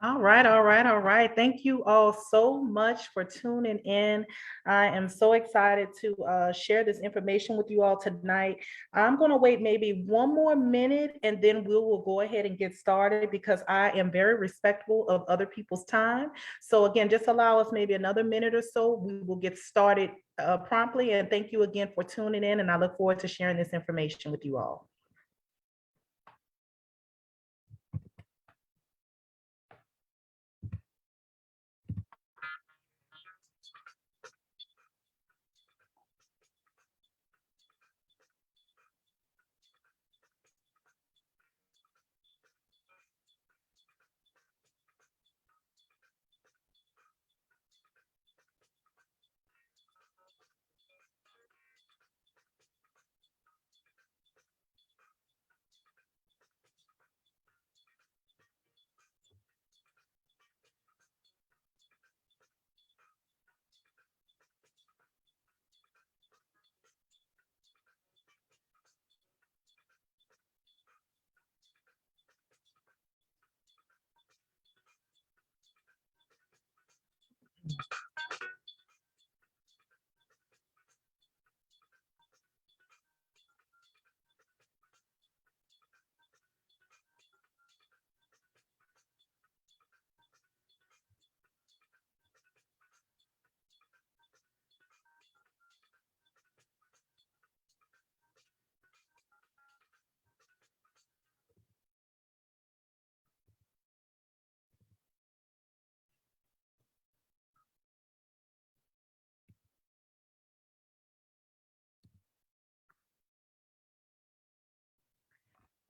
All right, all right, all right. Thank you all so much for tuning in. I am so excited to share this information with you all tonight. I'm going to wait maybe one more minute and then we will go ahead and get started because I am very respectful of other people's time. So again, just allow us maybe another minute or so. We will get started promptly. And thank you again for tuning in. And I look forward to sharing this information with you all.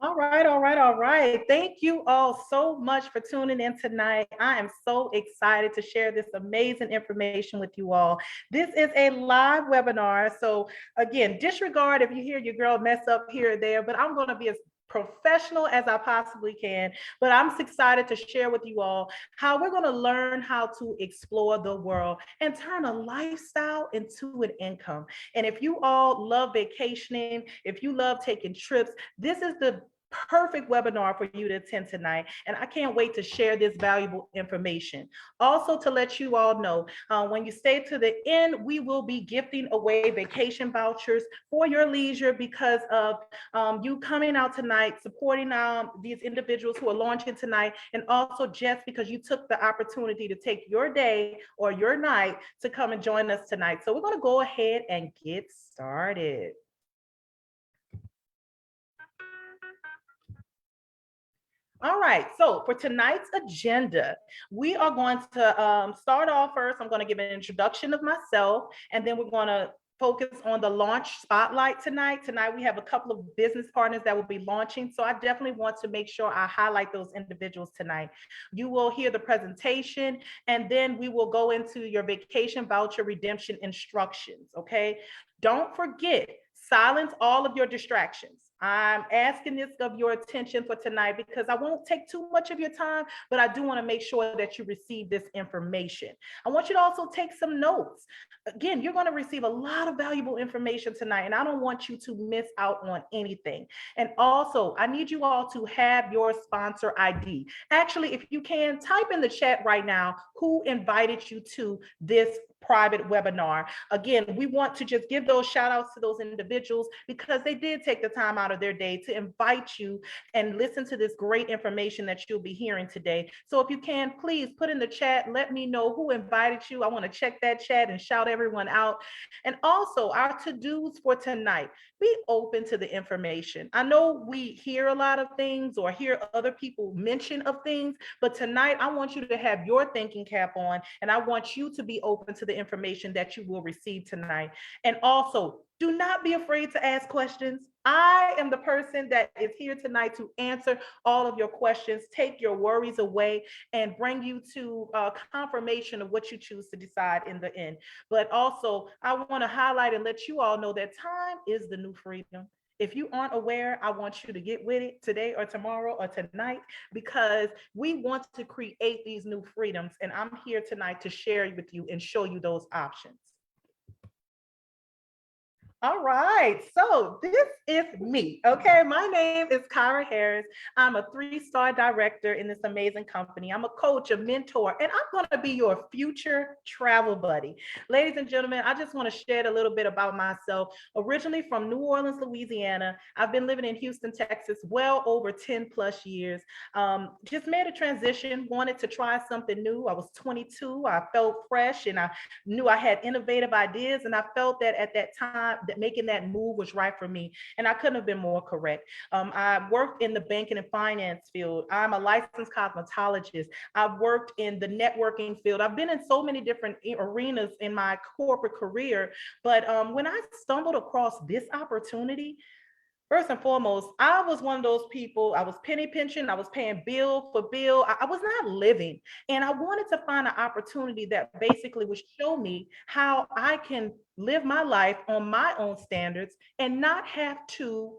All right, all right, all right. Thank you all so much for tuning in tonight. I am so excited to share this amazing information with you all. This is a live webinar. So again, disregard if you hear your girl mess up here or there, but I'm going to be as professional as I possibly can. But I'm excited to share with you all how we're going to learn how to explore the world and turn a lifestyle into an income. And if you all love vacationing, if you love taking trips, this is the perfect webinar for you to attend tonight. And I can't wait to share this valuable information. Also, to let you all know, when you stay to the end, we will be gifting away vacation vouchers for your leisure because of you coming out tonight, supporting these individuals who are launching tonight, and also just because you took the opportunity to take your day or your night to come and join us tonight. So we're going to go ahead and get started. All right, so for tonight's agenda, we are going to start off first. I'm going to give an introduction of myself, and then we're going to focus on the launch spotlight tonight. Tonight, we have a couple of business partners that will be launching, so I definitely want to make sure I highlight those individuals tonight. You will hear the presentation, and then we will go into your vacation voucher redemption instructions, okay? Don't forget, silence all of your distractions. I'm asking this of your attention for tonight because I won't take too much of your time, but I do want to make sure that you receive this information. I want you to also take some notes. Again, you're going to receive a lot of valuable information tonight, and I don't want you to miss out on anything. And also, I need you all to have your sponsor ID. Actually, if you can, type in the chat right now who invited you to this private webinar. Again, we want to just give those shout outs to those individuals because they did take the time out of their day to invite you and listen to this great information that you'll be hearing today. So if you can, please put in the chat, let me know who invited you. I want to check that chat and shout everyone out. And also our to-dos for tonight, be open to the information. I know we hear a lot of things or hear other people mention of things, but tonight I want you to have your thinking cap on, and I want you to be open to the information that you will receive tonight. And also, do not be afraid to ask questions. I am the person that is here tonight to answer all of your questions, take your worries away, and bring you to confirmation of what you choose to decide in the end. But also, I want to highlight and let you all know that time is the new freedom. If you aren't aware, I want you to get with it today or tomorrow or tonight because we want to create these new freedoms. And I'm here tonight to share with you and show you those options. All right, so this is me, okay? My name is Kyra Harris. I'm a three-star director in this amazing company. I'm a coach, a mentor, and I'm gonna be your future travel buddy. Ladies and gentlemen, I just wanna share a little bit about myself. Originally from New Orleans, Louisiana, I've been living in Houston, Texas, well over 10 plus years. Just made a transition, wanted to try something new. I was 22, I felt fresh, and I knew I had innovative ideas, and I felt that at that time that making that move was right for me, and I couldn't have been more correct. I worked in the banking and finance field. I'm a licensed cosmetologist. I've worked in the networking field. I've been in so many different arenas in my corporate career, but when I stumbled across this opportunity, first and foremost, I was one of those people, I was penny pinching, I was paying bill for bill. I was not living. And I wanted to find an opportunity that basically would show me how I can live my life on my own standards and not have to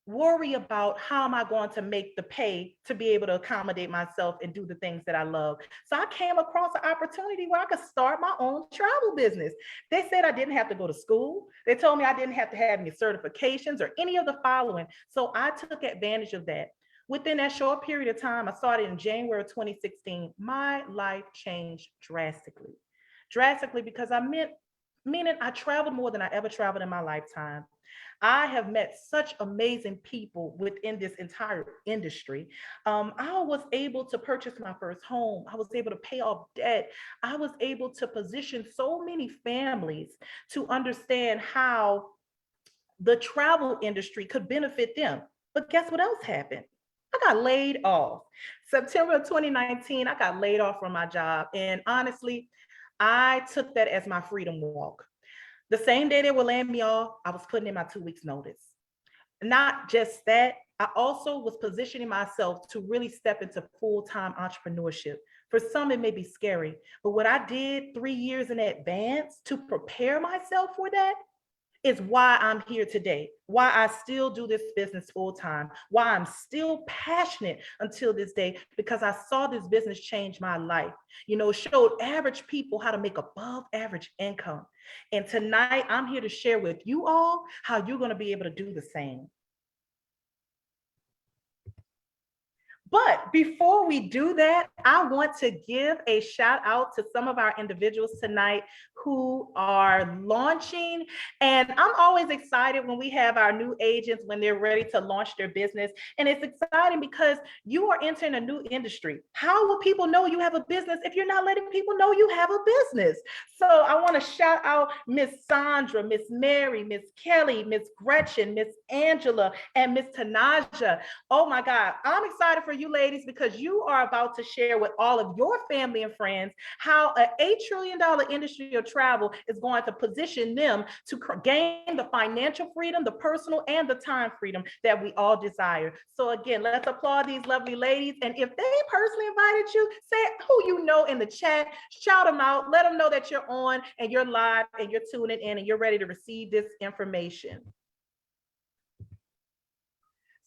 worry about how am I going to make the pay to be able to accommodate myself and do the things that I love. So I came across an opportunity where I could start my own travel business. They said I didn't have to go to school. They told me I didn't have to have any certifications or any of the following. So I took advantage of that. Within that short period of time, I started in January of 2016. My life changed drastically. Drastically because meaning I traveled more than I ever traveled in my lifetime. I have met such amazing people within this entire industry. I was able to purchase my first home. I was able to pay off debt. I was able to position so many families to understand how the travel industry could benefit them. But guess what else happened? I got laid off. September of 2019, I got laid off from my job. And honestly, I took that as my freedom walk. The same day they were laying me off, I was putting in my 2 weeks notice. Not just that, I also was positioning myself to really step into full-time entrepreneurship. For some, it may be scary, but what I did 3 years in advance to prepare myself for that is why I'm here today, why I still do this business full time, why I'm still passionate until this day, because I saw this business change my life. You know, it showed average people how to make above average income. And tonight, I'm here to share with you all how you're going to be able to do the same. But before we do that, I want to give a shout out to some of our individuals tonight who are launching. And I'm always excited when we have our new agents when they're ready to launch their business. And it's exciting because you are entering a new industry. How will people know you have a business if you're not letting people know you have a business? So I want to shout out Miss Sandra, Miss Mary, Miss Kelly, Miss Gretchen, Miss Angela, and Miss Tanaja. Oh my God, I'm excited for you ladies because you are about to share with all of your family and friends how an $8 trillion industry of travel is going to position them to gain the financial freedom, the personal and the time freedom that we all desire. So again, let's applaud these lovely ladies. And if they personally invited you, say who you know in the chat, shout them out, let them know that you're on and you're live and you're tuning in and you're ready to receive this information.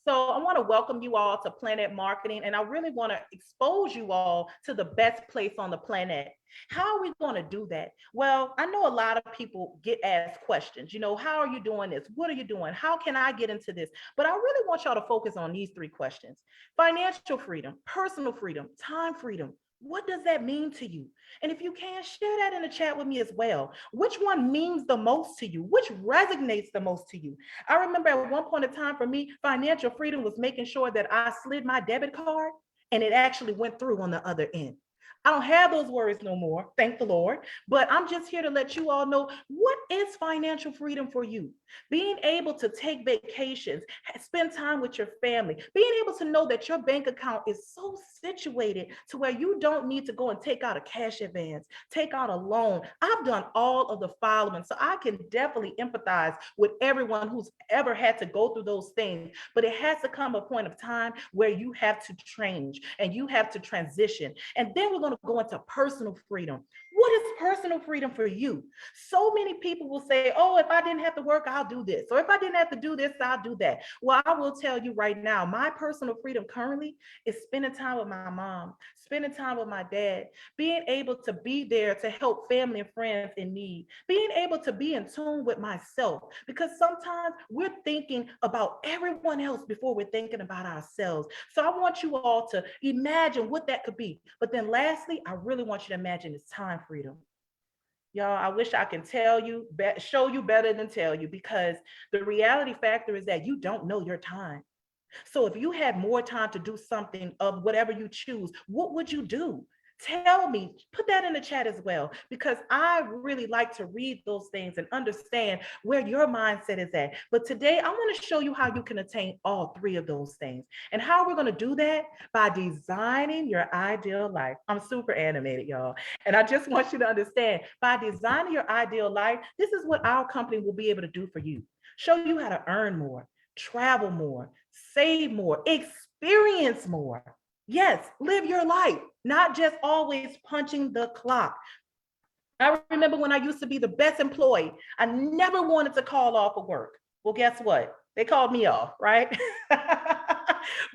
So I want to welcome you all to Planet Marketing, and I really want to expose you all to the best place on the planet. How are we going to do that? Well, I know a lot of people get asked questions. You know, how are you doing this? What are you doing? How can I get into this? But I really want y'all to focus on these three questions: financial freedom, personal freedom, time freedom. What does that mean to you? And if you can, share that in the chat with me as well. Which one means the most to you? Which resonates the most to you? I remember at one point in time for me, financial freedom was making sure that I slid my debit card and it actually went through on the other end. I don't have those worries no more, thank the Lord. But I'm just here to let you all know what is financial freedom for you. Being able to take vacations, spend time with your family, being able to know that your bank account is so situated to where you don't need to go and take out a cash advance, take out a loan. I've done all of the following, so I can definitely empathize with everyone who's ever had to go through those things. But it has to come a point of time where you have to change and you have to transition. And then we're going to go into personal freedom. What is personal freedom for you? So many people will say, oh, if I didn't have to work, I'll do this. Or if I didn't have to do this, I'll do that. Well, I will tell you right now, my personal freedom currently is spending time with my mom, spending time with my dad, being able to be there to help family and friends in need, being able to be in tune with myself, because sometimes we're thinking about everyone else before we're thinking about ourselves. So I want you all to imagine what that could be. But then lastly, I really want you to imagine it's time freedom. Y'all, I wish I can tell you, show you better than tell you, because the reality factor is that you don't know your time. So if you had more time to do something of whatever you choose, what would you do? Tell me, put that in the chat as well, because I really like to read those things and understand where your mindset is at. But today I want to show you how you can attain all three of those things. And how we're going to do that by designing your ideal life. I'm super animated, y'all. And I just want you to understand, by designing your ideal life, this is what our company will be able to do for you. Show you how to earn more, travel more, save more, experience more. Yes, live your life, not just always punching the clock. I remember when I used to be the best employee, I never wanted to call off of work. Well, guess what? They called me off, right?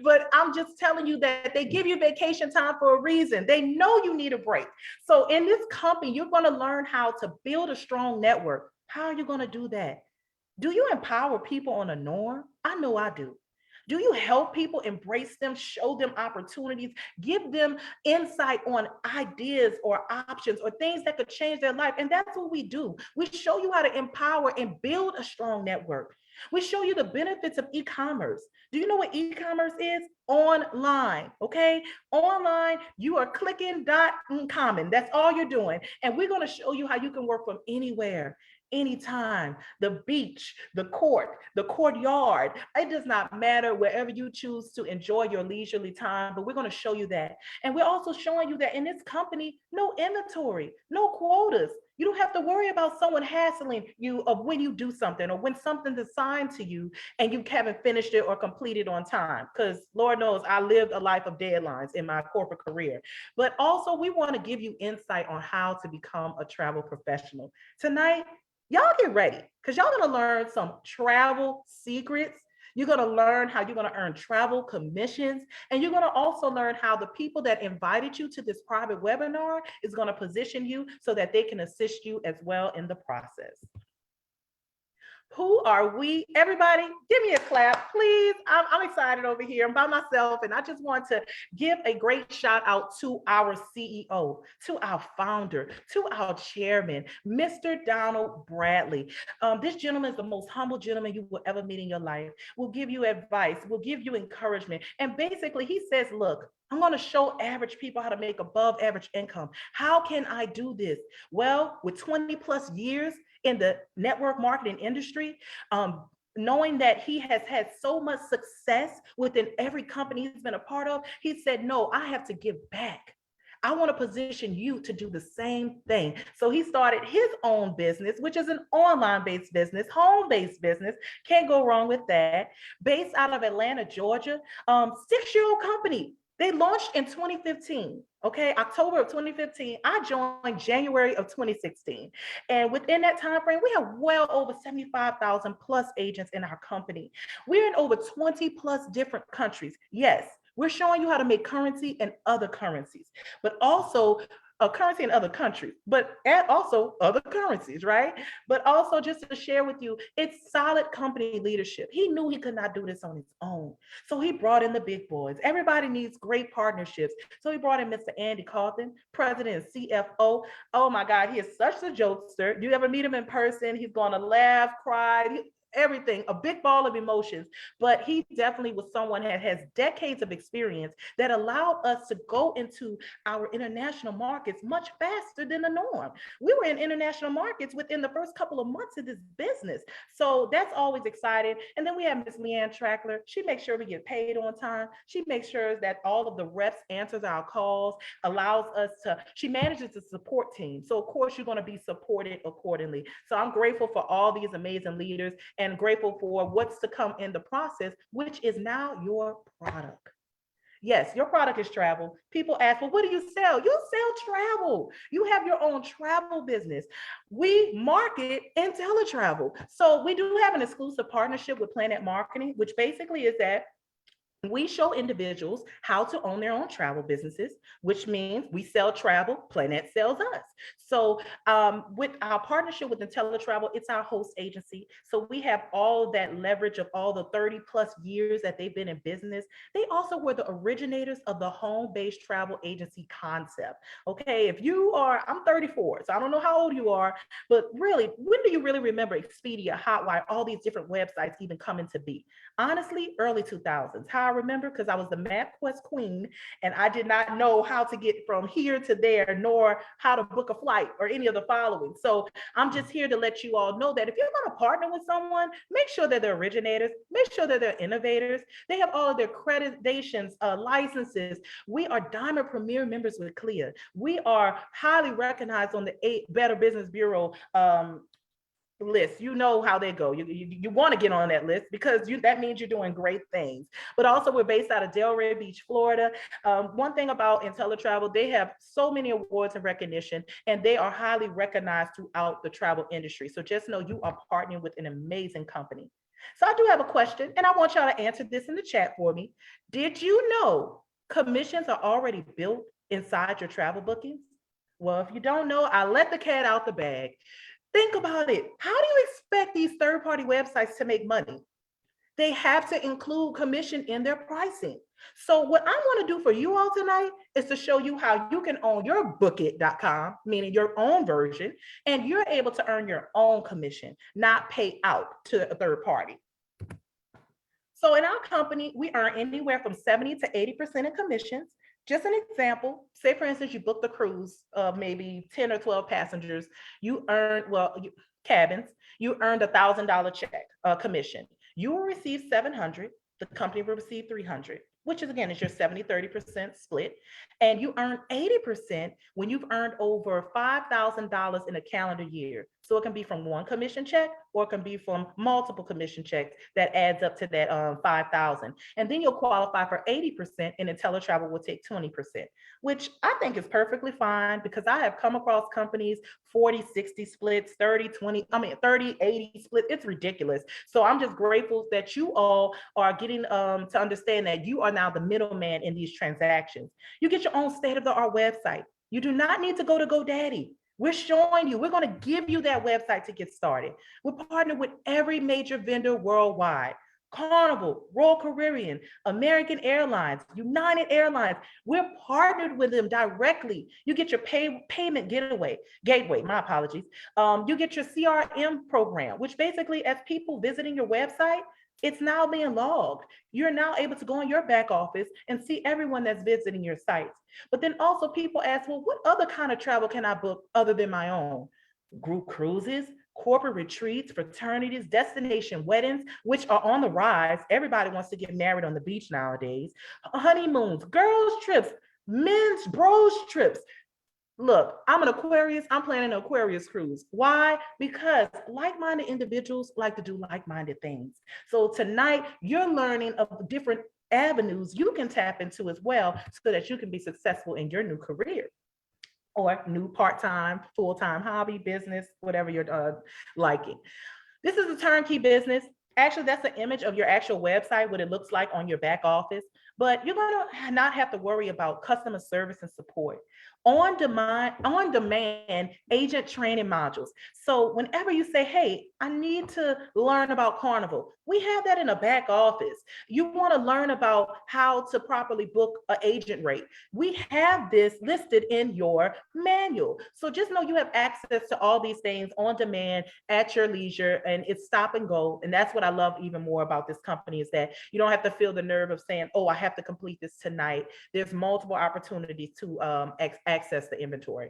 But I'm just telling you that they give you vacation time for a reason. They know you need a break. So in this company, you're going to learn how to build a strong network. How are you going to do that? Do you empower people on a norm? I know I do. Do you help people embrace them, show them opportunities, give them insight on ideas or options or things that could change their life? And that's what we do. We show you how to empower and build a strong network. We show you the benefits of e-commerce. Do you know what e-commerce is? Online, okay? Online, you are clicking dot common. That's all you're doing. And we're going to show you how you can work from anywhere, anytime, the beach, the courtyard. It does not matter, wherever you choose to enjoy your leisurely time, but we're going to show you that. And we're also showing you that in this company, no inventory, no quotas. You don't have to worry about someone hassling you of when you do something or when something's assigned to you and you haven't finished it or completed on time. Because Lord knows I lived a life of deadlines in my corporate career. But also we want to give you insight on how to become a travel professional. Tonight, y'all get ready, because y'all gonna learn some travel secrets. You're gonna learn how you're gonna earn travel commissions, and you're gonna also learn how the people that invited you to this private webinar is gonna position you so that they can assist you as well in the process. Who are we? Everybody, give me a clap, please. I'm excited over here. I'm by myself, and I just want to give a great shout out to our CEO, to our founder, to our chairman, Mr. Donald Bradley. This gentleman is the most humble gentleman you will ever meet in your life. Will give you advice, will give you encouragement. And basically, he says, look, I'm going to show average people how to make above average income. How can I do this? Well, with 20 plus years in the network marketing industry, knowing that he has had so much success within every company he's been a part of, he said, no, I have to give back. I want to position you to do the same thing. So he started his own business, which is an online-based business, home-based business. Can't go wrong with that. Based out of Atlanta, Georgia, 6-year-old company. They launched in 2015, okay, October of 2015. I joined January of 2016. And within that time frame, we have well over 75,000 plus agents in our company. We're in over 20 plus different countries. Yes, we're showing you how to make currency in other currencies, but also a currency in other countries, but also other currencies, right? But also just to share with you, it's solid company leadership. He knew he could not do this on his own. So he brought in the big boys. Everybody needs great partnerships. So he brought in Mr. Andy Kaufman, president and CFO. Oh my God, he is such a jokester. You ever meet him in person? He's going to laugh, cry, everything, a big ball of emotions. But he definitely was someone that has decades of experience that allowed us to go into our international markets much faster than the norm. We were in international markets within the first couple of months of this business. So that's always exciting. And then we have Miss Leanne Trackler. She makes sure we get paid on time. She makes sure that all of the reps answers our calls, allows us to, she manages the support team. So of course you're going to be supported accordingly. So I'm grateful for all these amazing leaders and grateful for what's to come in the process, which is now your product. Yes, your product is travel. People ask, well, what do you sell? You sell travel. You have your own travel business. We market and teletravel. So we do have an exclusive partnership with Planet Marketing, which basically is that we show individuals how to own their own travel businesses, which means we sell travel, Planet sells us. So with our partnership with IntelliTravel, it's our host agency. So we have all of that leverage of all the 30 plus years that they've been in business. They also were the originators of the home-based travel agency concept. Okay, if you are, I'm 34, so I don't know how old you are, but really, when do you really remember Expedia, Hotwire, all these different websites even coming to be? Honestly, early 2000s. How I remember, because I was the MapQuest queen and I did not know how to get from here to there, nor how to book a flight or any of the following. So I'm just here to let you all know that if you're going to partner with someone, make sure that they're originators, make sure that they're innovators. They have all of their accreditations, licenses. We are Diamond Premier members with CLIA. We are highly recognized on the Better Business Bureau list. You know how they go. You want to get on that list because that means you're doing great things. But also, we're based out of Delray Beach, Florida. One thing about IntelliTravel, they have so many awards and recognition, and they are highly recognized throughout the travel industry. So just know you are partnering with an amazing company. So I do have a question, and I want y'all to answer this in the chat for me. Did you know commissions are already built inside your travel bookings? Well, if you don't know, I let the cat out the bag. Think about it. How do you expect these third-party websites to make money? They have to include commission in their pricing. So what I want to do for you all tonight is to show you how you can own your bookit.com, meaning your own version, and you're able to earn your own commission, not pay out to a third party. So in our company, we earn anywhere from 70 to 80% in commissions. Just an example, say for instance, you booked a cruise of maybe 10 or 12 passengers, you earned, cabins, you earned $1,000 check commission. You will receive 700, the company will receive 300, which is again, is your 70-30% split. And you earn 80% when you've earned over $5,000 in a calendar year. So it can be from one commission check or it can be from multiple commission checks that adds up to that 5,000. And then you'll qualify for 80% and IntelliTravel will take 20%, which I think is perfectly fine because I have come across companies 40-60 splits, 30-80 split. It's ridiculous. So I'm just grateful that you all are getting to understand that you are now the middleman in these transactions. You get your own state-of-the-art website. You do not need to go to GoDaddy. We're showing you, we're going to give you that website to get started. We're partnered with every major vendor worldwide. Carnival, Royal Caribbean, American Airlines, United Airlines. We're partnered with them directly. You get your payment gateway, my apologies. You get your CRM program, which basically as people visiting your website, it's now being logged. You're now able to go in your back office and see everyone that's visiting your sites. But then also people ask, well, what other kind of travel can I book other than my own? Group cruises, corporate retreats, fraternities, destination weddings, which are on the rise. Everybody wants to get married on the beach nowadays. Honeymoons, girls' trips, men's bros trips. Look, I'm an Aquarius. I'm planning an Aquarius cruise. Why? Because like-minded individuals like to do like-minded things. So tonight, you're learning of different avenues you can tap into as well so that you can be successful in your new career or new part-time, full-time hobby, business, whatever you're liking. This is a turnkey business. Actually, that's an image of your actual website, what it looks like on your back office, but you're going to not have to worry about customer service and support. On demand agent training modules. So whenever you say, hey, I need to learn about Carnival, we have that in a back office. You want to learn about how to properly book an agent rate. We have this listed in your manual. So just know you have access to all these things on demand at your leisure, and it's stop and go. And that's what I love even more about this company is that you don't have to feel the nerve of saying, oh, I have to complete this tonight. There's multiple opportunities to access the inventory.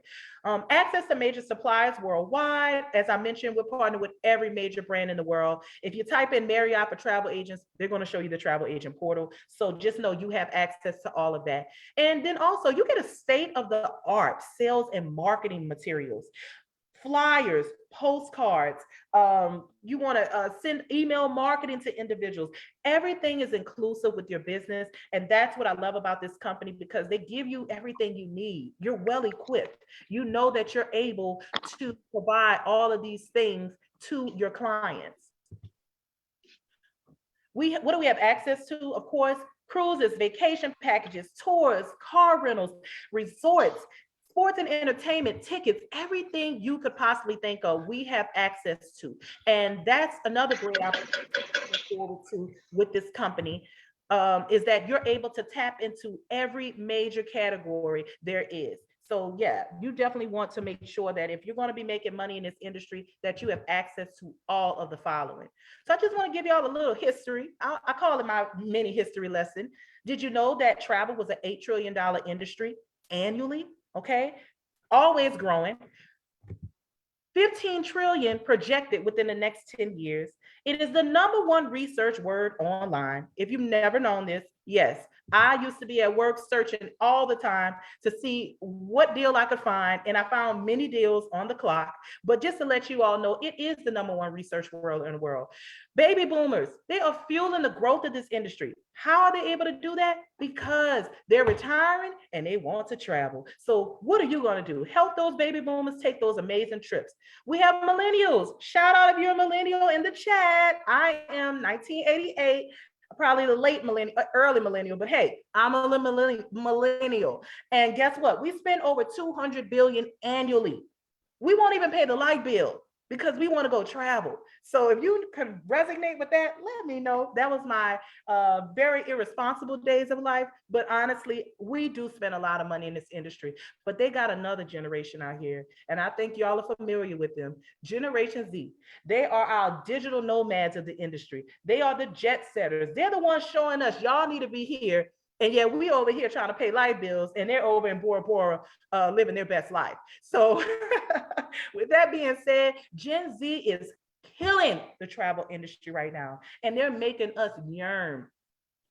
Access to major suppliers worldwide. As I mentioned, we're partnered with every major brand in the world. If you type in Marriott for travel agents, they're going to show you the travel agent portal. So just know you have access to all of that. And then also you get a state of the art sales and marketing materials. flyers, postcards. You want to send email marketing to individuals. Everything is inclusive with your business. And that's what I love about this company, because they give you everything you need. You're well equipped. You know that you're able to provide all of these things to your clients. What do we have access to? Of course, cruises, vacation packages, tours, car rentals, resorts, sports and entertainment, tickets, everything you could possibly think of, we have access to. And that's another great opportunity to look forward to with this company, is that you're able to tap into every major category there is. So yeah, you definitely want to make sure that if you're going to be making money in this industry, that you have access to all of the following. So I just want to give y'all a little history. I call it my mini history lesson. Did you know that travel was an $8 trillion industry annually? Okay, always growing. 15 trillion projected within the next 10 years. It is the number one research word online. If you've never known this, yes, I used to be at work searching all the time to see what deal I could find, and I found many deals on the clock. But just to let you all know, it is the number one research word in the world. Baby boomers, they are fueling the growth of this industry. How are they able to do that? Because they're retiring and they want to travel. So what are you going to do? Help those baby boomers take those amazing trips. We have millennials. Shout out if you're a millennial in the chat. I am 1988, probably the late millennial, early millennial, but hey, I'm a millennial. And guess what? We spend over 200 billion annually. We won't even pay the light bill because we want to go travel. So if you can resonate with that, let me know. That was my very irresponsible days of life. But honestly, we do spend a lot of money in this industry. But they got another generation out here, and I think y'all are familiar with them. Generation Z. They are our digital nomads of the industry. They are the jet setters. They're the ones showing us y'all need to be here. And yet we over here trying to pay light bills, and they're over in Bora Bora living their best life. So with that being said, Gen Z is killing the travel industry right now, and they're making us yearn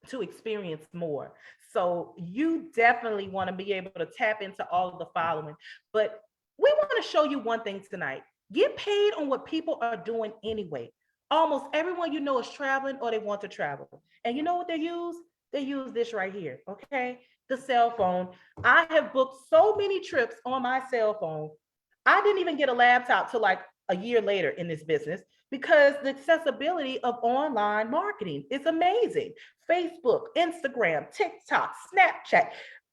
to experience more. So you definitely want to be able to tap into all of the following. But we want to show you one thing tonight. Get paid on what people are doing anyway. Almost everyone you know is traveling or they want to travel. And you know what they use? They use this right here, okay? The cell phone. I have booked so many trips on my cell phone. I didn't even get a laptop till like a year later in this business, because the accessibility of online marketing is amazing. Facebook, Instagram, TikTok, Snapchat.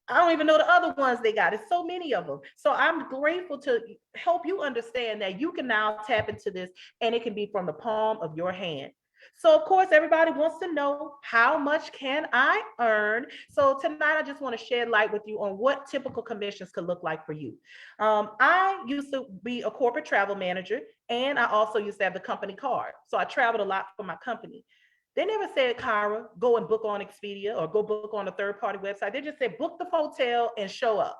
I don't even know the other ones they got. It's so many of them. So I'm grateful to help you understand that you can now tap into this, and it can be from the palm of your hand. So of course, everybody wants to know, how much can I earn? So tonight, I just want to shed light with you on what typical commissions could look like for you. I used to be a corporate travel manager, and I also used to have the company card. So I traveled a lot for my company. They never said, Kyra, go and book on Expedia or go book on a third-party website. They just said, book the hotel and show up.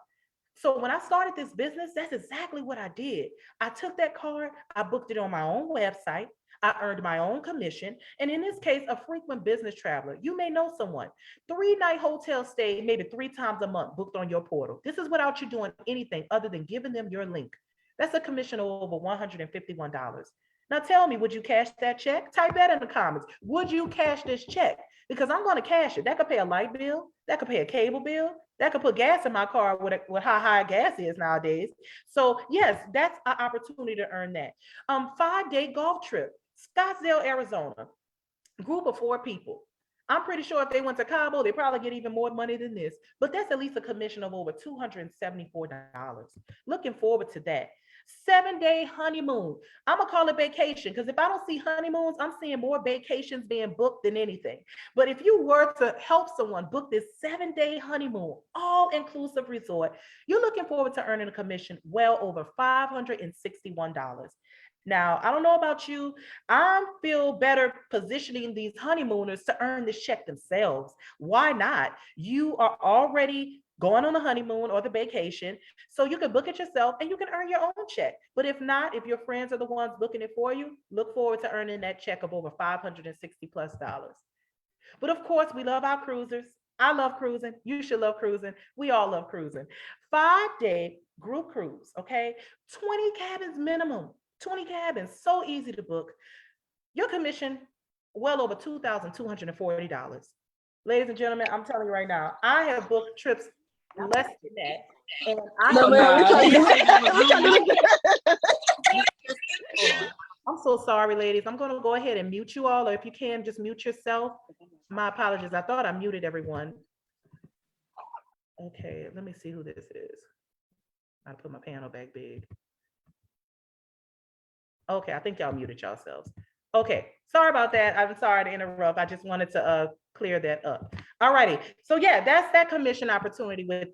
So when I started this business, that's exactly what I did. I took that card, I booked it on my own website, I earned my own commission. And in this case, a frequent business traveler, you may know someone, 3-night hotel stay, maybe 3 times a month booked on your portal. This is without you doing anything other than giving them your link. That's a commission of over $151. Now tell me, would you cash that check? Type that in the comments. Would you cash this check? Because I'm going to cash it. That could pay a light bill. That could pay a cable bill. That could put gas in my car with how high gas is nowadays. So yes, that's an opportunity to earn that. 5-day golf trip, Scottsdale, Arizona, group of 4 people. I'm pretty sure if they went to Cabo, they probably get even more money than this, but that's at least a commission of over $274. Looking forward to that. 7-day honeymoon. I'm gonna call it vacation, because if I don't see honeymoons, I'm seeing more vacations being booked than anything. But if you were to help someone book this 7-day honeymoon, all inclusive resort, you're looking forward to earning a commission well over $561. Now, I don't know about you. I feel better positioning these honeymooners to earn this check themselves. Why not? You are already going on the honeymoon or the vacation, so you can book it yourself and you can earn your own check. But if not, if your friends are the ones booking it for you, look forward to earning that check of over $560 plus. But of course, we love our cruisers. I love cruising. You should love cruising. We all love cruising. 5-day group cruise, okay? 20 cabins minimum. 20 cabins, so easy to book. Your commission, well over $2,240. Ladies and gentlemen, I'm telling you right now, I have booked trips less than that. And I No, have man, we not. trying to do Hold on. I'm so sorry, ladies. I'm going to go ahead and mute you all, or if you can, just mute yourself. My apologies. I thought I muted everyone. Okay, let me see who this is. I put my panel back big. Okay, I think y'all muted yourselves. Okay, sorry about that. I'm sorry to interrupt. I just wanted to clear that up. All righty. So yeah, that's that commission opportunity with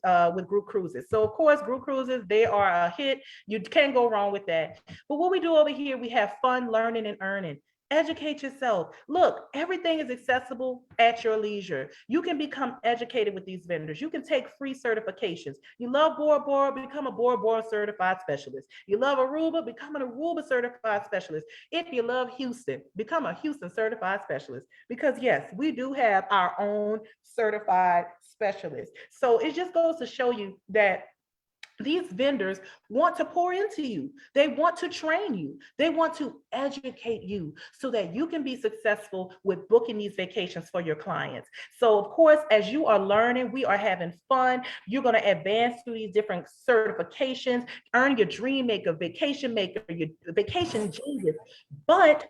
group cruises. So of course, group cruises, they are a hit. You can't go wrong with that. But what we do over here, we have fun learning and earning. Educate yourself. Look, everything is accessible at your leisure. You can become educated with these vendors. You can take free certifications. You love Bora Bora, become a Bora Bora certified specialist. You love Aruba, become an Aruba certified specialist. If you love Houston, become a Houston certified specialist. Because yes, we do have our own certified specialists. So it just goes to show you that these vendors want to pour into you. They want to train you. They want to educate you so that you can be successful with booking these vacations for your clients. So of course, as you are learning, we are having fun. You're going to advance through these different certifications, earn your dream maker, vacation maker, your vacation genius. But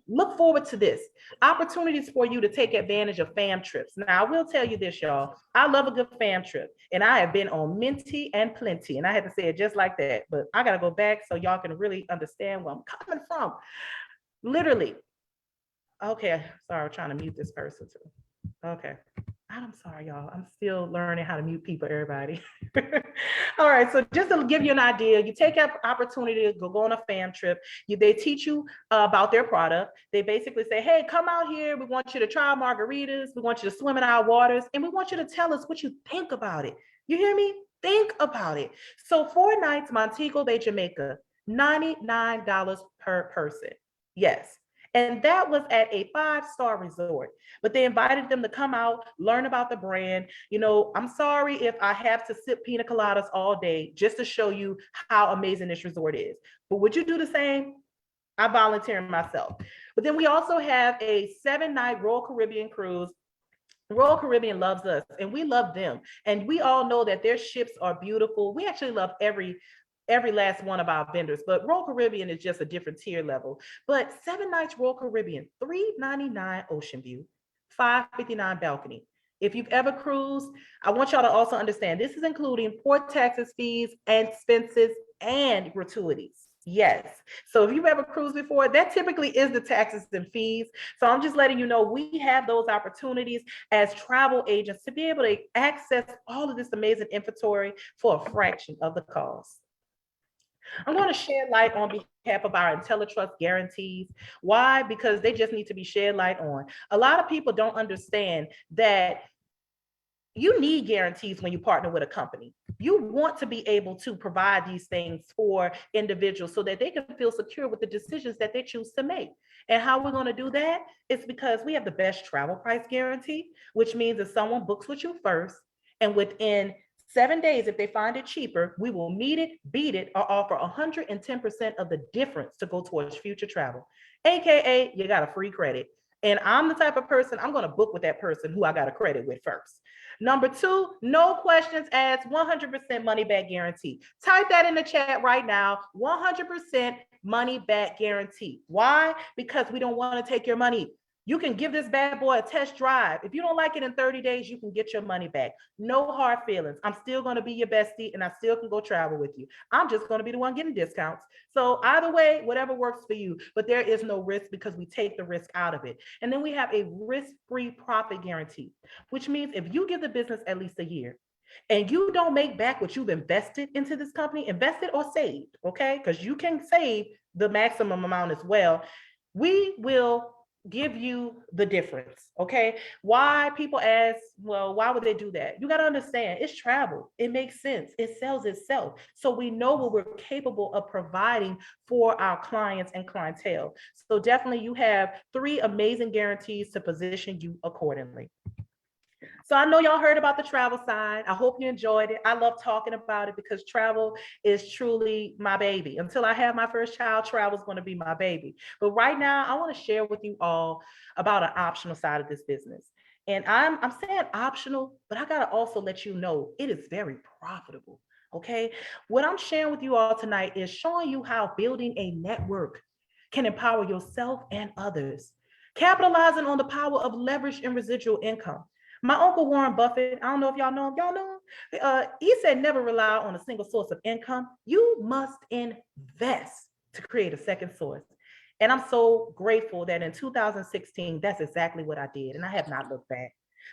look forward to this opportunities for you to take advantage of fam trips. Now, I will tell you this, y'all. I love a good fam trip, and I have been on Minty and Plenty, and I had to say it just like that. But I got to go back so y'all can really understand where I'm coming from. Literally. Okay, sorry, I'm trying to mute this person too. Okay. I'm sorry, y'all. I'm still learning how to mute people, everybody. All right. So just to give you an idea, you take an opportunity to go on a fam trip. They teach you about their product. They basically say, hey, come out here. We want you to try margaritas. We want you to swim in our waters. And we want you to tell us what you think about it. You hear me? Think about it. So 4 nights, Montego Bay, Jamaica, $99 per person. Yes. And that was at a 5-star resort. But they invited them to come out, learn about the brand. You know, I'm sorry if I have to sip pina coladas all day just to show you how amazing this resort is. But would you do the same? I volunteer myself. But then we also have a 7-night Royal Caribbean cruise. Royal Caribbean loves us and we love them. And we all know that their ships are beautiful. We actually love every last one of our vendors, but Royal Caribbean is just a different tier level. But 7 nights Royal Caribbean, $399 ocean view, $559 balcony. If you've ever cruised, I want y'all to also understand this is including port taxes, fees, and expenses, and gratuities. Yes. So if you've ever cruised before, that typically is the taxes and fees. So I'm just letting you know we have those opportunities as travel agents to be able to access all of this amazing inventory for a fraction of the cost. I'm going to shed light on behalf of our IntelliTrust guarantees. Why? Because they just need to be shed light on. A lot of people don't understand that you need guarantees when you partner with a company. You want to be able to provide these things for individuals so that they can feel secure with the decisions that they choose to make. And how we're going to do that is because we have the best travel price guarantee, which means if someone books with you first and within 7 days, if they find it cheaper, we will meet it, beat it, or offer 110% of the difference to go towards future travel. AKA, you got a free credit. And I'm the type of person, I'm going to book with that person who I got a credit with first. Number 2, no questions asked, 100% money back guarantee. Type that in the chat right now, 100% money back guarantee. Why? Because we don't want to take your money. You can give this bad boy a test drive. If you don't like it in 30 days, you can get your money back. No hard feelings. I'm still going to be your bestie and I still can go travel with you. I'm just going to be the one getting discounts. So either way, whatever works for you, but there is no risk because we take the risk out of it. And then we have a risk-free profit guarantee, which means if you give the business at least a year, and you don't make back what you've invested into this company, invested or saved, okay? Because you can save the maximum amount as well. We will give you the difference, okay? Why people ask, well, why would they do that? You got to understand, it's travel. It makes sense. It sells itself. So we know what we're capable of providing for our clients and clientele. So definitely you have 3 amazing guarantees to position you accordingly. So I know y'all heard about the travel side. I hope you enjoyed it. I love talking about it because travel is truly my baby. Until I have my first child, travel is going to be my baby. But right now, I want to share with you all about an optional side of this business. And I'm saying optional, but I got to also let you know it is very profitable. Okay. What I'm sharing with you all tonight is showing you how building a network can empower yourself and others, capitalizing on the power of leverage and residual income. My uncle Warren Buffett, I don't know if y'all know him. Y'all know him? He said, never rely on a single source of income. You must invest to create a second source. And I'm so grateful that in 2016, that's exactly what I did. And I have not looked back.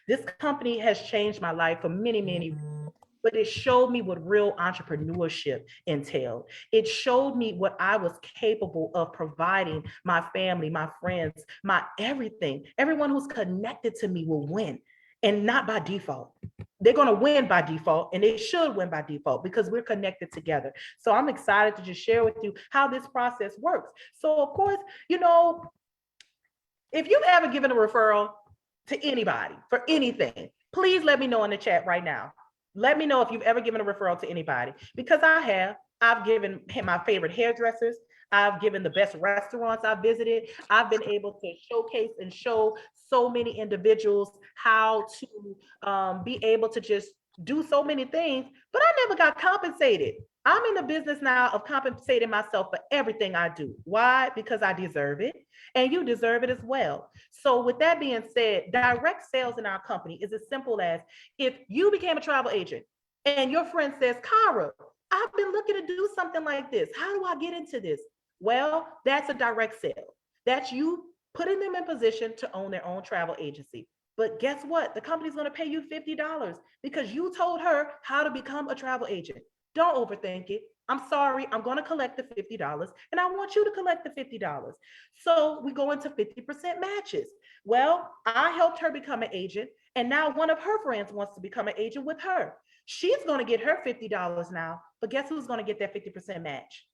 This company has changed my life for many, many, but it showed me what real entrepreneurship entailed. It showed me what I was capable of providing my family, my friends, my everything. Everyone who's connected to me will win, and not by default. They're going to win by default, and they should win by default because we're connected together. So I'm excited to just share with you how this process works. So, of course, you know, if you've ever given a referral to anybody for anything, please let me know in the chat right now. Let me know if you've ever given a referral to anybody, because I have. I've given my favorite hairdressers. I've given the best restaurants I've visited. I've been able to showcase and show so many individuals how to be able to just do so many things, but I never got compensated. I'm in the business now of compensating myself for everything I do. Why? Because I deserve it, and you deserve it as well. So with that being said, direct sales in our company is as simple as, if you became a travel agent and your friend says, Kara, I've been looking to do something like this. How do I get into this? Well, that's a direct sale. That's you putting them in position to own their own travel agency. But guess what? The company's going to pay you $50 because you told her how to become a travel agent. Don't overthink it. I'm sorry, I'm going to collect the $50 and I want you to collect the $50. So we go into 50% matches. Well, I helped her become an agent, and now one of her friends wants to become an agent with her. She's going to get her $50 now, but guess who's going to get that 50% match?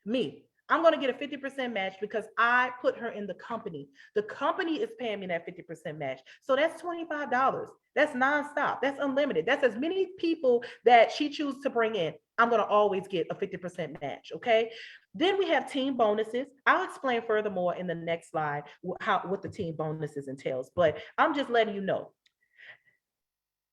Me. I'm going to get a 50% match because I put her in the company. The company is paying me that 50% match. So that's $25. That's nonstop. That's unlimited. That's as many people that she chooses to bring in. I'm going to always get a 50% match. Okay. Then we have team bonuses. I'll explain furthermore in the next slide what the team bonuses entails, but I'm just letting you know.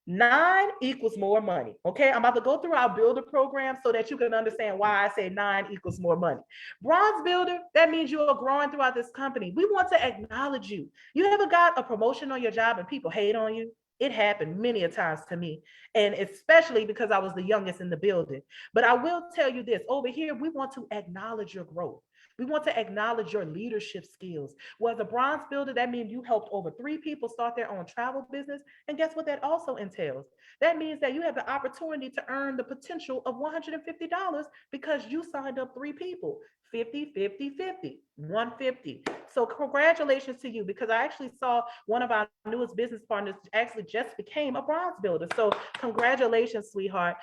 9 equals more money. Okay, I'm about to go through our builder program so that you can understand why I say 9 equals more money. Bronze builder, that means you are growing throughout this company. We want to acknowledge you. You ever got a promotion on your job and people hate on you? It happened many a times to me, and especially because I was the youngest in the building. But I will tell you this, over here, we want to acknowledge your growth. We want to acknowledge your leadership skills. Well, as a bronze builder, that means you helped over 3 people start their own travel business. And guess what that also entails? That means that you have the opportunity to earn the potential of $150 because you signed up 3 people. 50, 50, 50, 150. So congratulations to you, because I actually saw one of our newest business partners actually just became a bronze builder. So congratulations, sweetheart.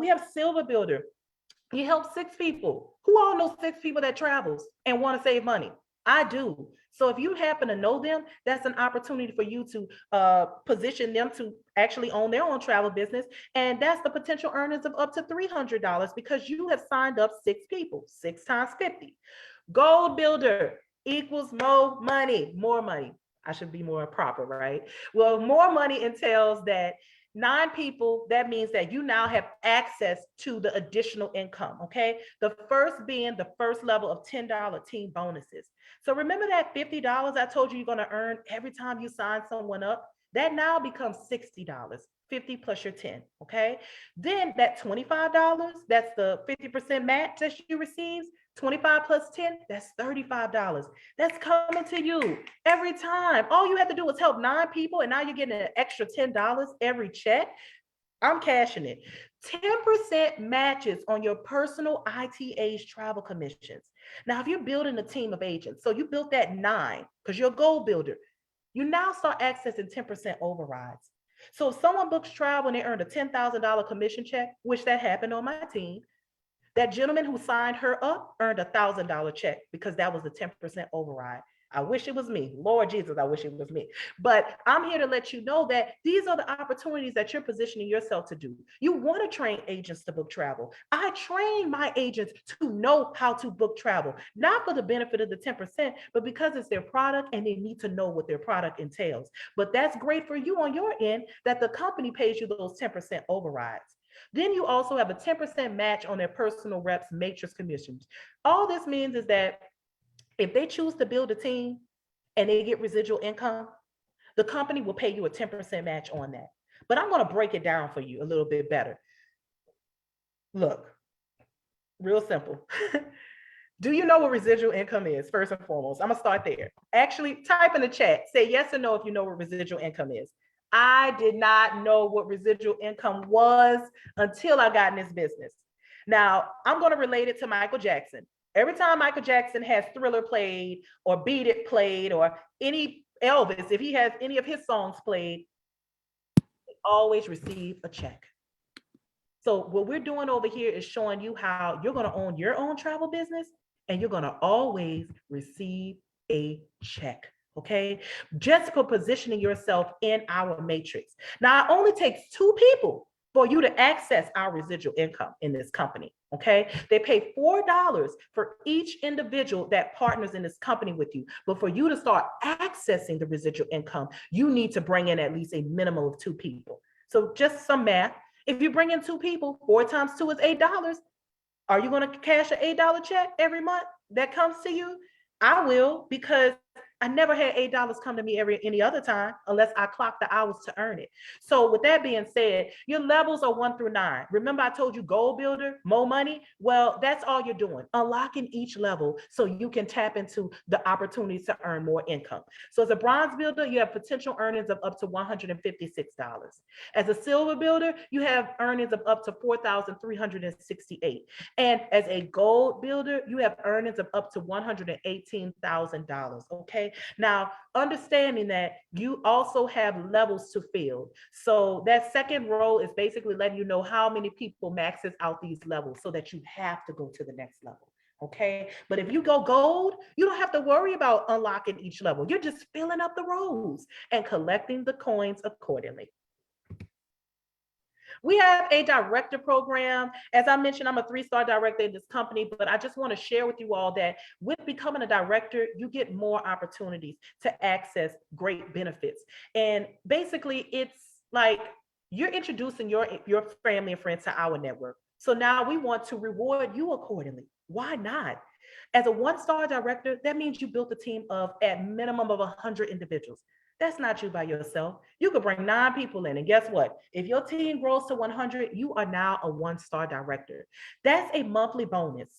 We have silver builder. You help 6 people. Who all know 6 people that travels and want to save money? I do. So if you happen to know them, that's an opportunity for you to position them to actually own their own travel business. And that's the potential earnings of up to $300 because you have signed up 6 people, 6 times 50. Gold builder equals more money, more money. I should be more proper, right? Well, more money entails that 9 people, that means that you now have access to the additional income, okay? The first being the first level of $10 team bonuses. So remember that $50 I told you you're gonna earn every time you sign someone up? That now becomes $60, 50 plus your 10, okay? Then that $25, that's the 50% match that she receives, 25 plus 10, that's $35. That's coming to you every time. All you have to do is help 9 people, and now you're getting an extra $10 every check. I'm cashing it. 10% matches on your personal ITA's travel commissions. Now, if you're building a team of agents, so you built that 9 because you're a goal builder, you now start accessing 10% overrides. So if someone books travel and they earned a $10,000 commission check, which that happened on my team, that gentleman who signed her up earned a $1,000 check because that was a 10% override. I wish it was me. Lord Jesus, I wish it was me. But I'm here to let you know that these are the opportunities that you're positioning yourself to do. You want to train agents to book travel. I train my agents to know how to book travel, not for the benefit of the 10%, but because it's their product and they need to know what their product entails. But that's great for you on your end that the company pays you those 10% overrides. Then you also have a 10% match on their personal reps matrix commissions. All this means is that if they choose to build a team and they get residual income, the company will pay you a 10% match on that. But I'm going to break it down for you a little bit better. Look, real simple. Do you know what residual income is? First and foremost, I'm going to start there. Actually, type in the chat, say yes or no if you know what residual income is. I did not know what residual income was until I got in this business. Now, I'm going to relate it to Michael Jackson. Every time Michael Jackson has Thriller played or Beat It played or any Elvis, if he has any of his songs played, he always receive a check. So what we're doing over here is showing you how you're going to own your own travel business and you're going to always receive a check. Okay, just for positioning yourself in our matrix. Now, it only takes two people for you to access our residual income in this company. Okay, they pay $4 for each individual that partners in this company with you. But for you to start accessing the residual income, you need to bring in at least a minimum of two people. So just some math. If you bring in two people, 4 times 2 is $8. Are you going to cash an $8 check every month that comes to you? I will, because I never had $8 come to me any other time unless I clocked the hours to earn it. So with that being said, your levels are 1 through 9. Remember I told you gold builder, more money? Well, that's all you're doing, unlocking each level so you can tap into the opportunities to earn more income. So as a bronze builder, you have potential earnings of up to $156. As a silver builder, you have earnings of up to $4,368. And as a gold builder, you have earnings of up to $118,000. Okay. Now, understanding that you also have levels to fill. So that second row is basically letting you know how many people maxes out these levels so that you have to go to the next level. Okay. But if you go gold, you don't have to worry about unlocking each level. You're just filling up the rows and collecting the coins accordingly. We have a director program. As I mentioned, I'm a 3-star director in this company, but I just want to share with you all that with becoming a director, you get more opportunities to access great benefits. And basically, it's like you're introducing your family and friends to our network. So now we want to reward you accordingly. Why not? As a 1-star director, that means you built a team of at minimum of 100 individuals. That's not you by yourself. You could bring 9 people in. And guess what? If your team grows to 100, you are now a 1-star director. That's a monthly bonus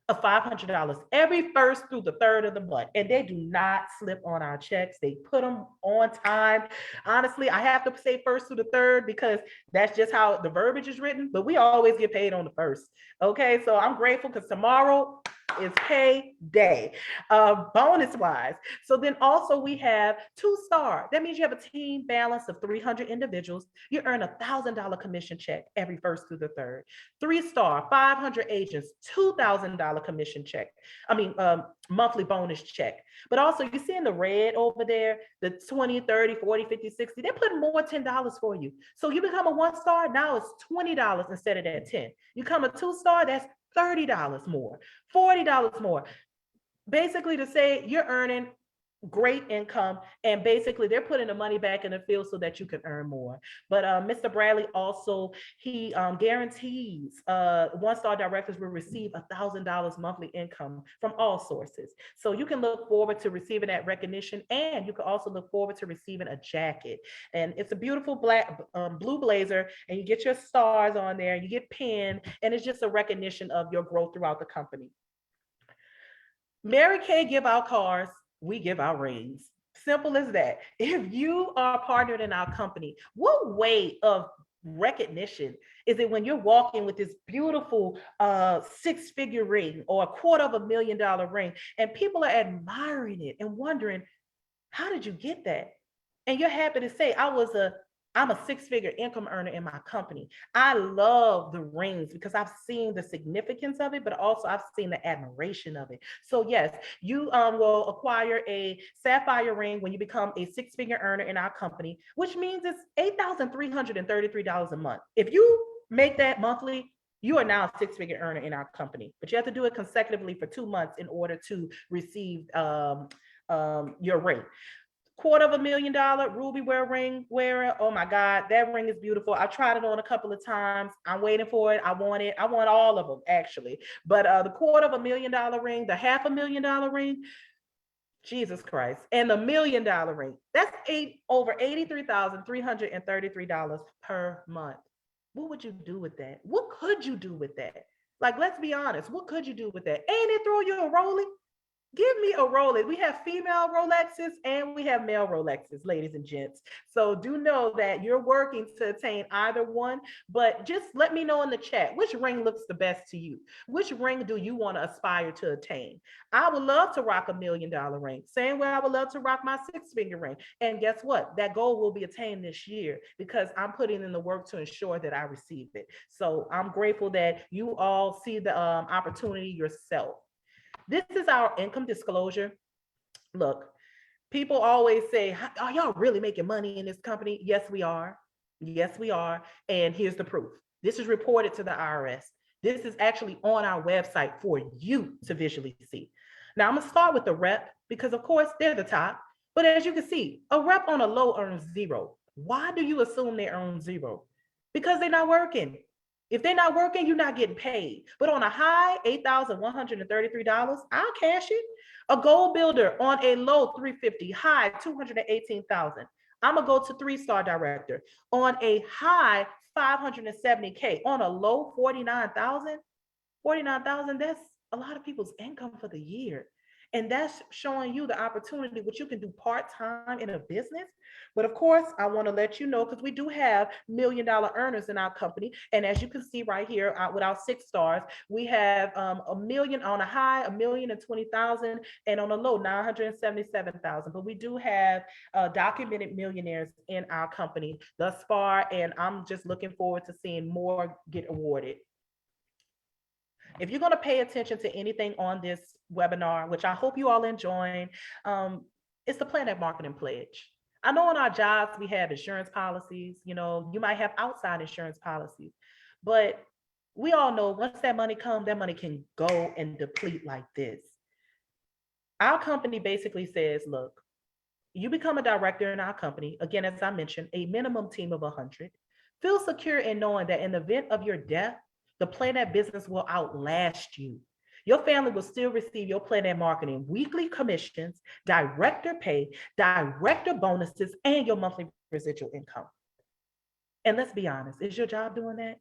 of $500 every first through the third of the month. And they do not slip on our checks. They put them on time. Honestly, I have to say first through the third because that's just how the verbiage is written, but we always get paid on the first. Okay, so I'm grateful because tomorrow is pay day, bonus wise. So then also we have 2-star. That means you have a team balance of 300 individuals. You earn $1,000 commission check every first through the third. 3-star, 500 agents, $2,000 commission check. Monthly bonus check. But also you see in the red over there, the 20, 30, 40, 50, 60, they're putting more $10 for you. So you become a 1-star, now it's $20 instead of that 10. You become a 2-star, that's $30 more, $40 more. Basically to say you're earning great income and basically they're putting the money back in the field so that you can earn more. But Mr. Bradley also, he guarantees 1-star directors will receive $1,000 monthly income from all sources. So you can look forward to receiving that recognition, and you can also look forward to receiving a jacket. And it's a beautiful black blue blazer, and you get your stars on there, you get pinned, and it's just a recognition of your growth throughout the company. Mary Kay give out cars, we give our rings. Simple as that. If you are partnered in our company, what way of recognition is it when you're walking with this beautiful 6-figure ring or $250,000 ring and people are admiring it and wondering, how did you get that? And you're happy to say, I was a I'm a six-figure income earner in my company. I love the rings because I've seen the significance of it, but also I've seen the admiration of it. So yes, you will acquire a sapphire ring when you become a six-figure earner in our company, which means it's $8,333 a month. If you make that monthly, you are now a six-figure earner in our company, but you have to do it consecutively for 2 months in order to receive your ring. $250,000 ruby wear ring wearer. Oh my God, that ring is beautiful. I tried it on a couple of times. I'm waiting for it. I want it. I want all of them actually. But the $250,000 ring, the $500,000 ring, Jesus Christ, and the $1,000,000 ring. That's over $83,333 per month. What would you do with that? What could you do with that? Like, let's be honest. What could you do with that? Ain't it throw you a rolling? Give me a Rolex. We have female Rolexes and we have male Rolexes, ladies and gents. So do know that you're working to attain either one, but just let me know in the chat which ring looks the best to you. Which ring do you want to aspire to attain? I would love to rock $1,000,000 ring. Same way I would love to rock my six-figure ring. And guess what? That goal will be attained this year because I'm putting in the work to ensure that I receive it. So I'm grateful that you all see the opportunity yourself. This is our income disclosure. Look, people always say, are y'all really making money in this company? Yes, we are. Yes, we are. And here's the proof. This is reported to the IRS. This is actually on our website for you to visually see. Now, I'm going to start with the rep because, of course, they're the top. But as you can see, a rep on a low earns zero. Why do you assume they earn zero? Because they're not working. If they're not working, you're not getting paid. But on a high, $8,133, I'll cash it. A gold builder on a low 350, high 218,000. I'm gonna go to three-star director on a high 570K, on a low 49,000. 49,000, that's a lot of people's income for the year. And that's showing you the opportunity, which you can do part-time in a business. But of course, I want to let you know, because we do have $1,000,000 earners in our company. And as you can see right here, with our 6 stars, we have a million on a high, 1,020,000, and on a low, 977,000. But we do have documented millionaires in our company thus far. And I'm just looking forward to seeing more get awarded. If you're going to pay attention to anything on this webinar, which I hope you all enjoying, it's the Planet Marketing Pledge. I know on our jobs, we have insurance policies, you might have outside insurance policies, but we all know once that money comes, that money can go and deplete like this. Our company basically says, look, you become a director in our company, again, as I mentioned, a minimum team of 100. Feel secure in knowing that in the event of your death, the Planet business will outlast you. Your family will still receive your Planet Marketing weekly commissions, director pay, director bonuses, and your monthly residual income. And let's be honest, is your job doing that?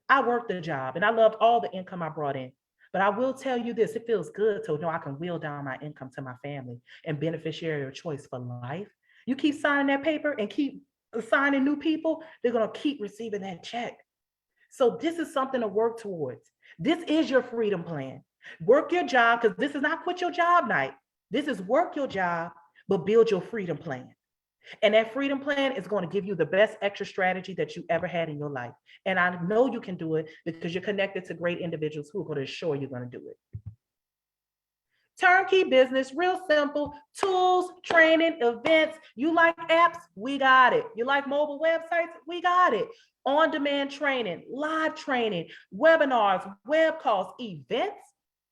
I worked the job and I loved all the income I brought in. But I will tell you this, it feels good to know I can wheel down my income to my family and beneficiary of choice for life. You keep signing that paper and keep signing new people, they're going to keep receiving that check. So this is something to work towards. This is your freedom plan. Work your job, because this is not quit your job night. This is work your job, but build your freedom plan. And that freedom plan is going to give you the best extra strategy that you ever had in your life. And I know you can do it because you're connected to great individuals who are going to assure you're going to do it. Turnkey business, real simple, tools, training, events. You like apps? We got it. You like mobile websites? We got it. On-demand training, live training, webinars, web calls, events.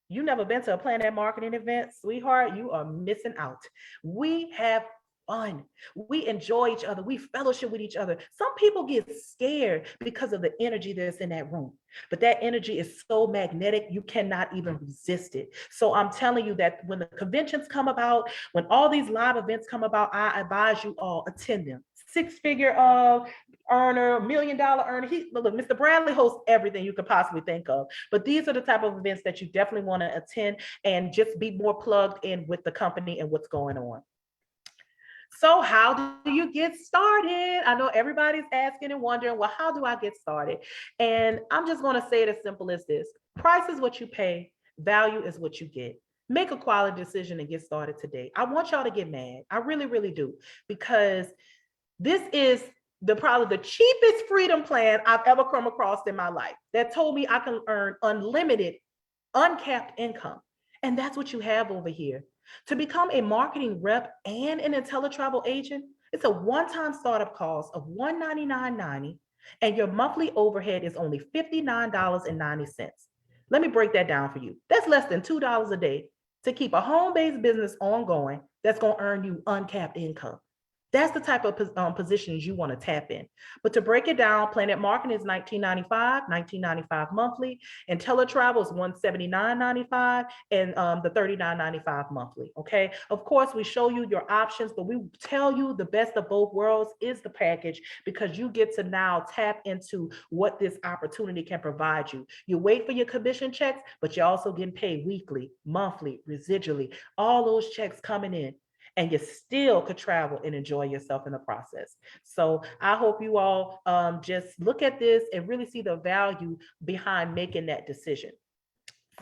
You never been to a Planet Marketing event, sweetheart, you are missing out. We have fun. We enjoy each other. We fellowship with each other. Some people get scared because of the energy that's in that room, but that energy is so magnetic, you cannot even resist it. So I'm telling you that when the conventions come about, when all these live events come about, I advise you all attend them. Six-figure earner, $1,000,000 earner. Look, Mr. Bradley hosts everything you could possibly think of. But these are the type of events that you definitely want to attend and just be more plugged in with the company and what's going on. So how do you get started? I know everybody's asking and wondering, well, how do I get started? And I'm just going to say it as simple as this. Price is what you pay. Value is what you get. Make a quality decision and get started today. I want y'all to get mad. I really, really do. Because this is probably the cheapest freedom plan I've ever come across in my life that told me I can earn unlimited, uncapped income. And that's what you have over here. To become a marketing rep and an IntelliTravel agent, it's a one-time startup cost of $199.90, and your monthly overhead is only $59.90. Let me break that down for you. That's less than $2 a day to keep a home-based business ongoing that's going to earn you uncapped income. That's the type of positions you want to tap in. But to break it down, Planet Marketing is $19.95 monthly, and Teletravel is $179.95, and the $39.95 monthly. Okay. Of course, we show you your options, but we tell you the best of both worlds is the package, because you get to now tap into what this opportunity can provide you. You wait for your commission checks, but you're also getting paid weekly, monthly, residually, all those checks coming in, and you still could travel and enjoy yourself in the process. So I hope you all just look at this and really see the value behind making that decision.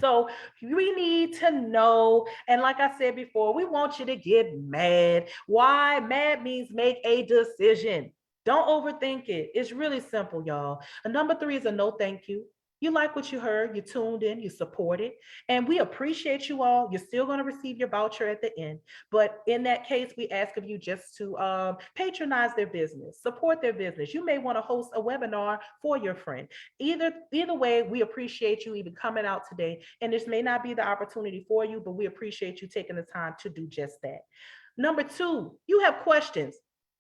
So we need to know, and like I said before, we want you to get mad. Why? Mad means make a decision. Don't overthink it. It's really simple, y'all. And number three is a no thank you. You like what you heard, you tuned in, you supported, and we appreciate you all. You're still going to receive your voucher at the end. But in that case, we ask of you just to patronize their business, support their business. You may want to host a webinar for your friend. Either way, we appreciate you even coming out today. And this may not be the opportunity for you, but we appreciate you taking the time to do just that. Number two, you have questions.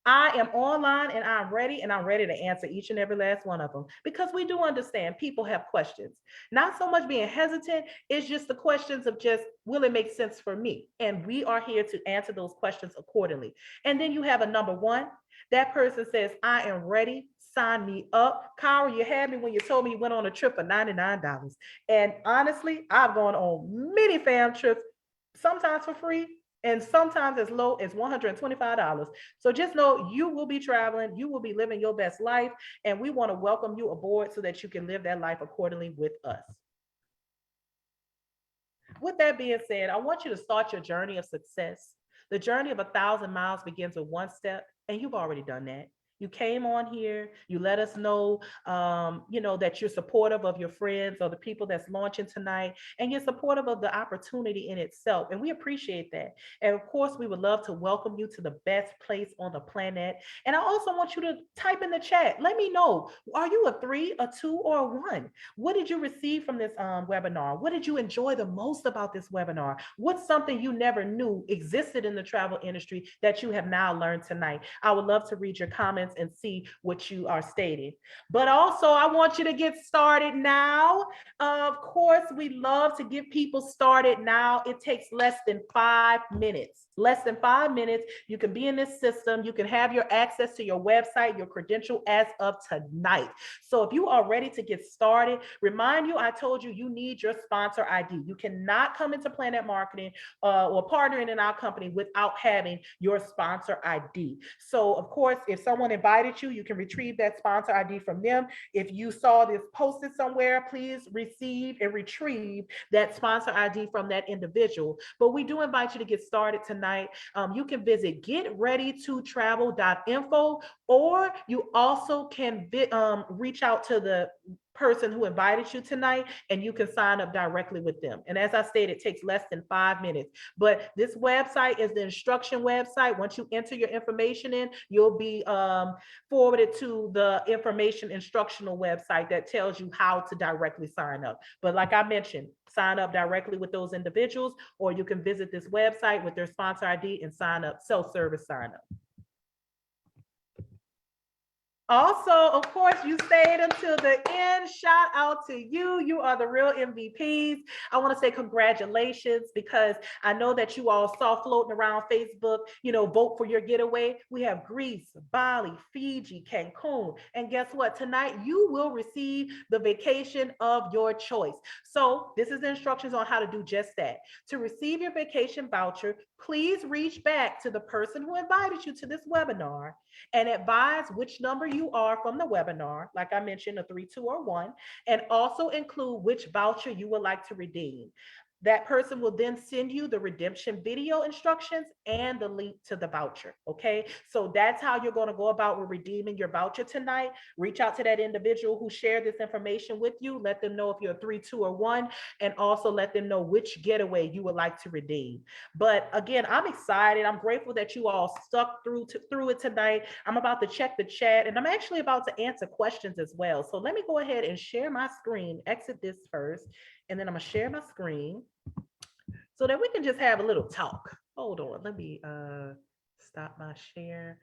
I am online and I'm ready to answer each and every last one of them, because we do understand people have questions. Not so much being hesitant, it's just the questions of just, will it make sense for me? And we are here to answer those questions accordingly. And then you have a number one. That person says, I am ready. Sign me up. Kyra, you had me when you told me you went on a trip for $99. And honestly, I've gone on many fam trips, sometimes for free, and sometimes as low as $125. So just know you will be traveling, you will be living your best life, and we want to welcome you aboard so that you can live that life accordingly with us. With that being said, I want you to start your journey of success. The journey of 1,000 miles begins with one step, and you've already done that. You came on here, you let us know, that you're supportive of your friends or the people that's launching tonight, and you're supportive of the opportunity in itself. And we appreciate that. And of course, we would love to welcome you to the best place on the planet. And I also want you to type in the chat. Let me know, are you a 3, a 2, or a 1? What did you receive from this webinar? What did you enjoy the most about this webinar? What's something you never knew existed in the travel industry that you have now learned tonight? I would love to read your comments and see what you are stating. But also, I want you to get started now. Of course, we love to get people started now. It takes less than 5 minutes. Less than 5 minutes. You can be in this system. You can have your access to your website, your credential as of tonight. So if you are ready to get started, remind you, I told you, you need your sponsor ID. You cannot come into Planet Marketing or partnering in our company without having your sponsor ID. So of course, if someone invited you, you can retrieve that sponsor ID from them. If you saw this posted somewhere, please receive and retrieve that sponsor ID from that individual. But we do invite you to get started tonight. You can visit getreadytotravel.info, or you also can reach out to the person who invited you tonight, and you can sign up directly with them. And as I stated, it takes less than 5 minutes. But this website is the instruction website. Once you enter your information in, you'll be forwarded to the information instructional website that tells you how to directly sign up. But like I mentioned, sign up directly with those individuals, or you can visit this website with their sponsor ID and sign up, self-service sign up. Also, of course, you stayed until the end. Shout out to you. You are the real MVPs. I want to say congratulations, because I know that you all saw floating around Facebook, vote for your getaway. We have Greece, Bali, Fiji, Cancun. And guess what? Tonight, you will receive the vacation of your choice. So this is the instructions on how to do just that. To receive your vacation voucher, please reach back to the person who invited you to this webinar and advise which number you are from the webinar, like I mentioned, a 3, 2, or 1, and also include which voucher you would like to redeem. That person will then send you the redemption video instructions and the link to the voucher. Okay. So that's how you're going to go about with redeeming your voucher tonight. Reach out to that individual who shared this information with you. Let them know if you're a 3, 2, or 1, and also let them know which getaway you would like to redeem. But again, I'm excited. I'm grateful that you all stuck through it tonight. I'm about to check the chat, and I'm actually about to answer questions as well. So let me go ahead and share my screen, exit this first, and then I'm gonna share my screen so that we can just have a little talk. Hold on, let me stop my share.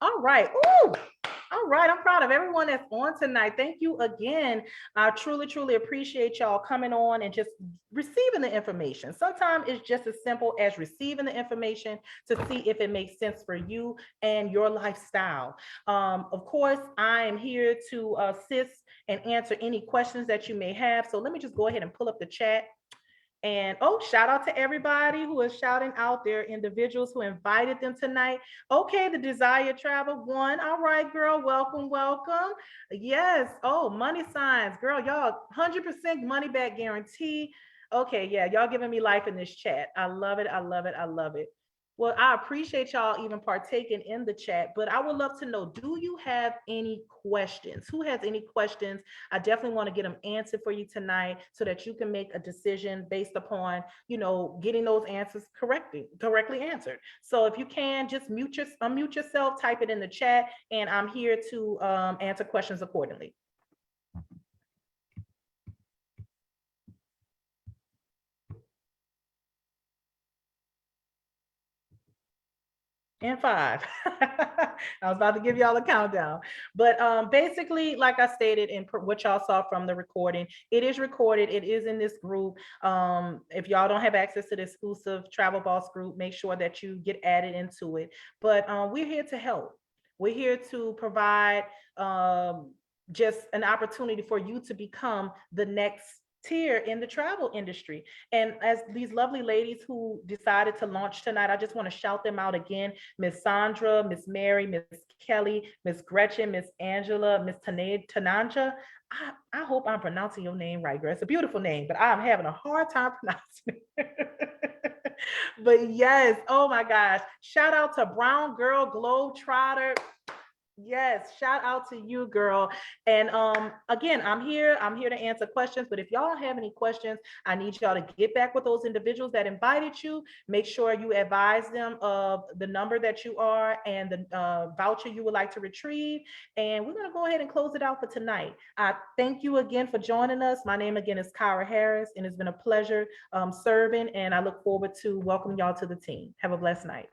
All right. Ooh, all right. I'm proud of everyone that's on tonight. Thank you again. I truly, truly appreciate y'all coming on and just receiving the information. Sometimes it's just as simple as receiving the information to see if it makes sense for you and your lifestyle. Of course, I am here to assist and answer any questions that you may have. So let me just go ahead and pull up the chat. And oh, shout out to everybody who is shouting out their individuals who invited them tonight. Okay, the Desire Travel one. All right, girl, welcome, welcome. Yes. Oh, money signs, girl, y'all 100% money back guarantee. Okay, yeah, y'all giving me life in this chat. I love it. I love it. I love it. Well, I appreciate y'all even partaking in the chat, but I would love to know, do you have any questions? Who has any questions? I definitely want to get them answered for you tonight so that you can make a decision based upon, getting those answers correctly answered. So if you can, just unmute yourself, type it in the chat, and I'm here to answer questions accordingly. And 5. I was about to give y'all a countdown. But basically, like I stated in what y'all saw from the recording, it is recorded. It is in this group. If y'all don't have access to the exclusive Travel Boss group, make sure that you get added into it. But we're here to help. We're here to provide just an opportunity for you to become the next tier in the travel industry. And as these lovely ladies who decided to launch tonight, I just want to shout them out again. Miss Sandra, Miss Mary, Miss Kelly, Miss Gretchen, Miss Angela, Miss Tananja. I hope I'm pronouncing your name right, girl. It's a beautiful name, but I'm having a hard time pronouncing it. But yes, oh my gosh. Shout out to Brown Girl Globetrotter. Yes, shout out to you, girl. And again, I'm here to answer questions, but if y'all have any questions, I need y'all to get back with those individuals that invited you. Make sure you advise them of the number that you are and the voucher you would like to retrieve. And we're going to go ahead and close it out for tonight. I thank you again for joining us. My name again is Kyra Harris, and it's been a pleasure serving, and I look forward to welcoming y'all to the team. Have a blessed night.